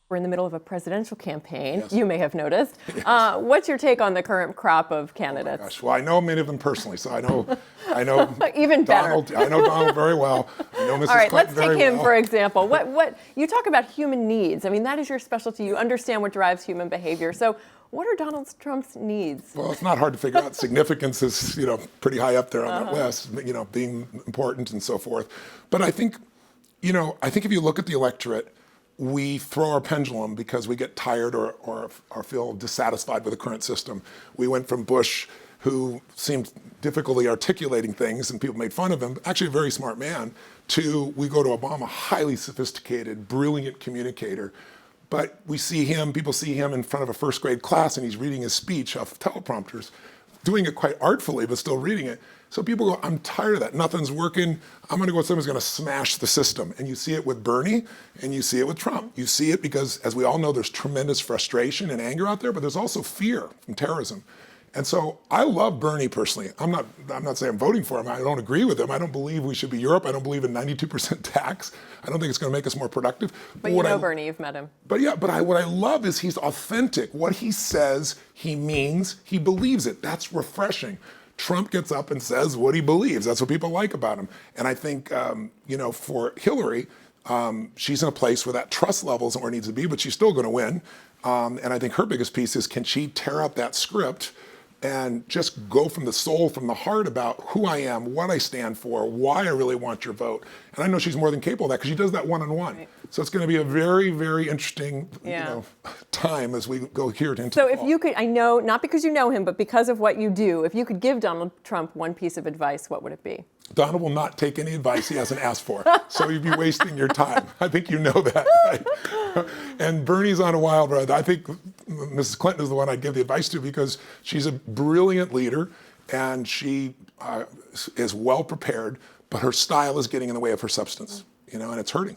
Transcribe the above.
We're in the middle of a presidential campaign, Yes. you may have noticed. Yes. What's your take on the current crop of Oh candidates? my gosh. Well, I know many of them personally, so I know Even better. Donald. I know Donald very well. I know Mrs. All right, Clinton let's take very him well. for example. What you talk about human needs. I mean, that is your specialty. You understand what drives human behavior. So what are Donald Trump's needs? Well, it's not hard to figure out. Significance is, pretty high up there on that list, being important and so forth. But I think if you look at the electorate, we throw our pendulum because we get tired or feel dissatisfied with the current system. We went from Bush, who seemed difficultly articulating things and people made fun of him, actually a very smart man, to we go to Obama, highly sophisticated, brilliant communicator. But people see him in front of a first grade class and he's reading his speech off teleprompters, doing it quite artfully, but still reading it. So people go, I'm tired of that. Nothing's working. I'm going to go with someone who's going to smash the system. And you see it with Bernie and you see it with Trump. You see it because, as we all know, there's tremendous frustration and anger out there, but there's also fear from terrorism. And so I love Bernie personally. I'm not saying I'm voting for him. I don't agree with him. I don't believe we should be Europe. I don't believe in 92% tax. I don't think it's going to make us more productive. But you know Bernie, you've met him. But what I love is he's authentic. What he says, he means, he believes it. That's refreshing. Trump gets up and says what he believes. That's what people like about him. And I think, for Hillary, she's in a place where that trust level isn't where it needs to be, but she's still going to win. And I think her biggest piece is, can she tear out that script and just go from the soul, from the heart about who I am, what I stand for, why I really want your vote. And I know she's more than capable of that because she does that one-on-one. Right. So it's going to be a very, very interesting time as we go here into So if you could, I know, not because you know him, but because of what you do, if you could give Donald Trump one piece of advice, what would it be? Donald will not take any advice he hasn't asked for. So you'd be wasting your time. I think you know that. Right? And Bernie's on a wild ride. I think Mrs. Clinton is the one I'd give the advice to because she's a brilliant leader and she is well prepared, but her style is getting in the way of her substance, and it's hurting.